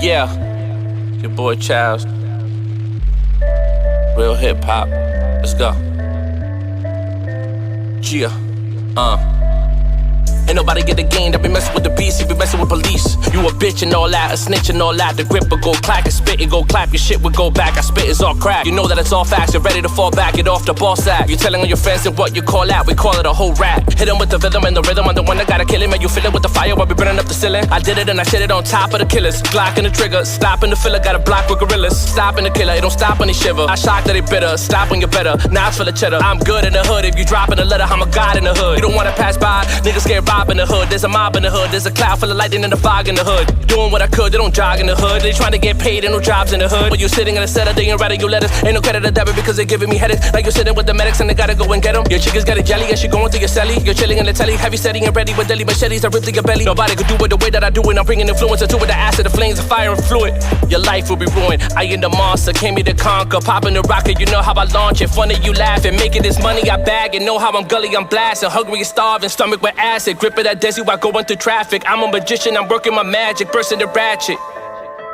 Yeah, your boy Childs. Real hip hop. Let's go. Yeah. Ain't nobody get the game that be messing with the beast, he be messing with police. You a bitch and all that, a snitch and all that. The grip will go clack and spit and go clap. Your shit will go back, I spit is all crack. You know that it's all facts, you're ready to fall back, get off the ball sack. You telling on your friends and what you call that, we call it a whole rap. Hit him with the rhythm and the rhythm, I'm the one that gotta kill him. And you feel it with the fire while we burning up the ceiling. I did it and I shit it on top of the killers. Glock in the trigger, stopping the filler, got a block with gorillas. Stopping the killer, it don't stop when they shiver. I shock that they bitter, stop when you're better. Now it's full of cheddar, I'm good in the hood. If you dropping a letter, I'm a god in the hood. You don't wanna pass by, niggas get robbed in the hood. There's a mob in the hood, there's a cloud full of lightning and the fog in the hood. Doing what I could, they don't jog in the hood. They trying to get paid, ain't no jobs in the hood. When you sitting in a setup, they ain't writing your letters. Ain't no credit or debit because they giving me headaches. Like you're sitting with the medics and they gotta go and get them. Your chicken's got a jelly and she going through your celly. You're chilling in the telly, heavy steady and ready with deadly machetes that rip through your belly. Nobody could do it the way that I do it. I'm bringing influence into it, the acid, the flames, the fire and fluid. Your life will be ruined. I am the monster, came here to conquer. Popping the rocket, you know how I launch it. Funny you laughing, making this money I bag it. Know how I'm gully, I'm blasting. Hungry and starving, stomach with acid. Gripping that desi while going through traffic. I'm a magician, I'm working my magic, bursting the ratchet.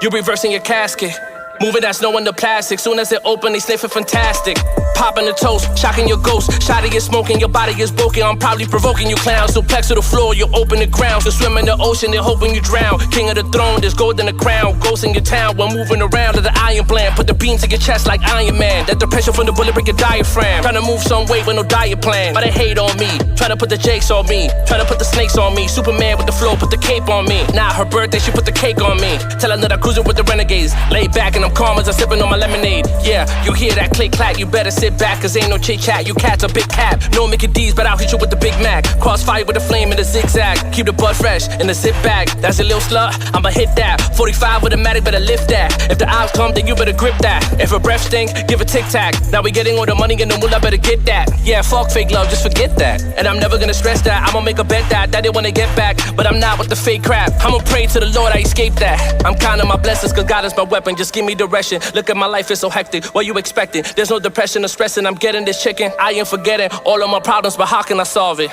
You reversing your casket, moving that snow in the plastic. Soon as it open, they sniffing fantastic. Popping the toast, shocking your ghost. Shotty is smoking, your body is broken. I'm probably provoking you clowns. So plex to the floor, you open the ground. So swim in the ocean, they're hoping you drown. King of the throne, there's gold in the crown. Ghosts in your town, we're moving around to the iron plan. Put the beams in your chest like Iron Man. Let the pressure from the bullet break your diaphragm. Trying to move some weight with no diet plan. But they hate on me, trying to put the jakes on me. Trying to put the snakes on me. Superman with the flow, put the cape on me. Nah, her birthday, she put the cake on me. Tell her that I'm cruising with the renegades. Laid back and I'm calm as I'm sipping on my lemonade. Yeah, you hear that click clack, you better sit back, cause ain't no chit chat. You cats a big cap, no Mickey D's, but I'll hit you with the Big Mac. Crossfire with the flame and the zigzag. Keep the butt fresh in the zip bag. That's a little slut, I'ma hit that. 45 with a matic, better lift that. If the odds come, then you better grip that. If a breath stink, give a tic tac. Now we getting all the money and the moolah, better get that. Yeah, fuck fake love, just forget that. And I'm never gonna stress that. I'ma make a bet that they wanna get back, but I'm not with the fake crap. I'ma pray to the Lord I escape that. I'm counting my blessings, cause God is my weapon. Just give me direction. Look at my life, it's so hectic. What you expecting? There's no depression or stressing. I'm getting this chicken. I ain't forgetting all of my problems, but how can I solve it?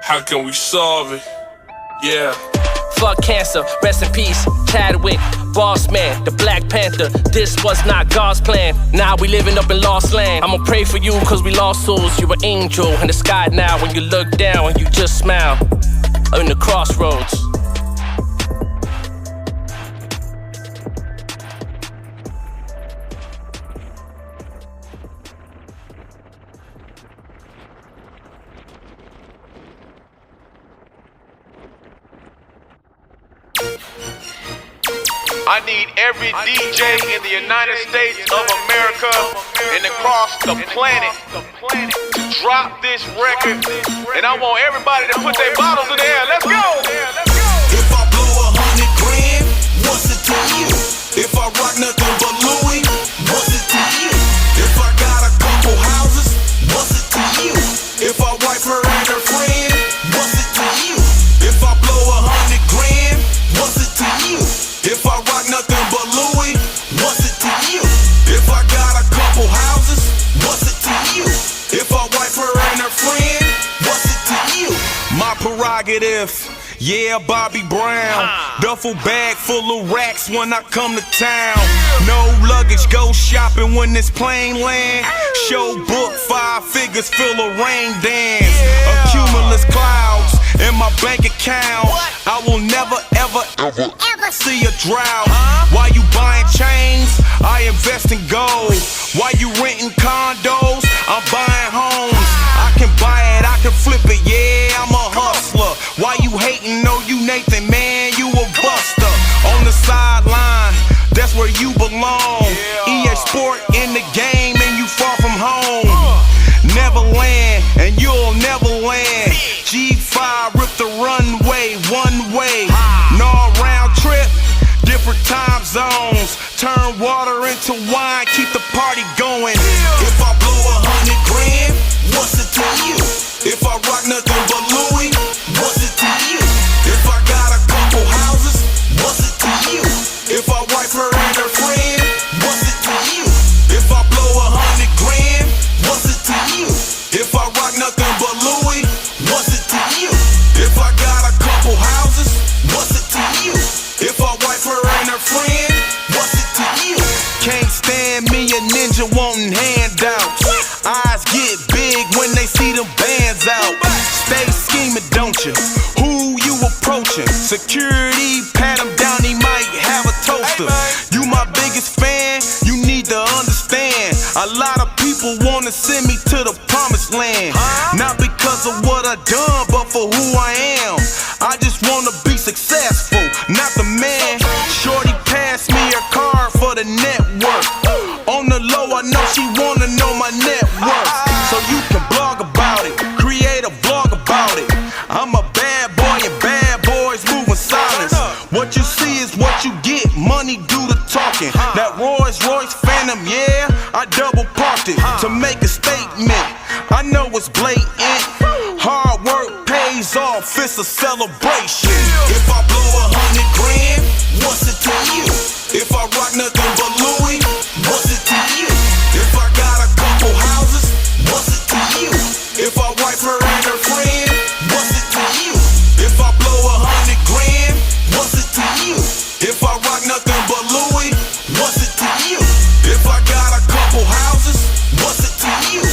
How can we solve it? Yeah. Fuck cancer, rest in peace, Chadwick, Boss Man, the Black Panther. This was not God's plan. Now we living up in lost land. I'ma pray for you cause we lost souls. You an angel in the sky now. When you look down and you just smile. I'm in the crossroads. I need every DJ in the United States of America and across the planet to drop this record. And I want everybody to put their bottles in the air. Let's go! If I blow 100 grand, what's it to you? If I rock nothing but Louis, what's it to you? If I got a couple houses, what's it to you? If I wife her and her friend, what's it to you? If I blow 100 grand, what's it to you? If I rock nothing but Louis, what's it to you? If I got a couple houses, what's it to you? If I wife her and her friend, what's it to you? My prerogative, yeah, Bobby Brown. Duffel bag full of racks when I come to town. No luggage, go shopping when this plane land. Show book, 5 figures, fill a rain dance. Accumulus clouds in my bank account. I will never, ever see a drought. While you buying chains, I invest in gold. While you renting condos, I'm buying homes. I can buy it, I can flip it, yeah, I'm a hustler. Why you hating? No, you Nathan, man, you a buster. On the sideline, that's where you belong. EA Sport in the game and you far from home. Never land, and you'll never land. G5, rip the runway, one way. No round trip, different time zones. Turn water into wine, keep the party going. If I blow 100 grand, what's it to you? If I rock nothing but Louis, what's it to you? If I got a couple houses, what's it to you? If I wife her and her friend, what's it to you? If I blow 100 grand, what's it to you? If I rock nothing but Louis, what's it to you? If I got a couple houses, what's it to you? If I wife her people wanna send me to the promised land. Not because of what I done, but for who I am. I just wanna be successful, not the man. Shorty passed me her card for the network. On the low, I know she wanna know my net worth. So you can blog about it, create a vlog about it. I'm a bad boy and bad boys moving silence. What you see is what you get, money do the talking. That Rolls Royce Phantom, yeah, I double parked it to make a statement. I know it's blatant, hard work pays off, it's a celebration. If I blow 100 grand, what's it to you? If I rock nothing but Louis, what's it to you? If I got a couple houses, what's it to you? If I wipe her and her friend, what's it to you? If I blow 100 grand, what's it to you? If I rock nothing but Louis, what's it to you? If I got a couple houses, what's it to you?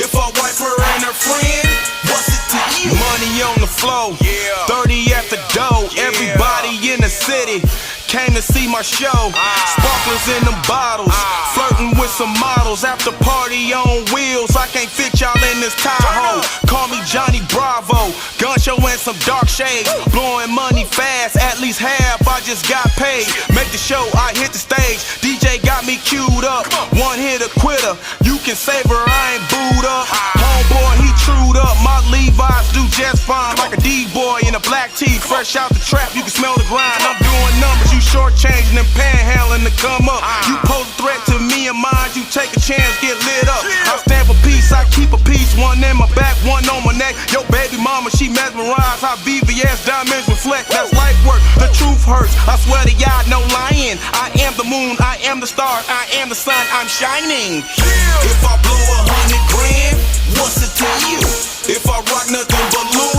If I wipe her and her friend, what's it to you? Money on the flow, 30 at the dough. Everybody in the city came to see my show. Sparklers in them bottles, flirting with some models. After party on wheels, I can't fit y'all in this Tahoe. Call me Johnny Bravo, gun show and some dark shades. Blowing money fast, at least half I just got paid. Make the show, I hit the stage. DJ got me queued up, one hitter quitter. You can save her, I ain't booed up. Homeboy, he trued up. My Levi's do just fine, like a D-boy in a black tee. Fresh out the trap, you can smell the grind. I'm doing numbers, you shortchanging and panhandling to come up. You pose a threat to me and mine, you take a chance, get lit up. I stand for peace, I keep a piece, one in my back, one on my neck. Yo, baby mama, she mesmerized, how VVS diamonds reflect. That's life work, the truth hurts. I swear to y'all, no lying. I am the moon, I am the star, I am the sun, I'm shining. If I blow 100 grand, what's it to you? If I rock nothing but Louis,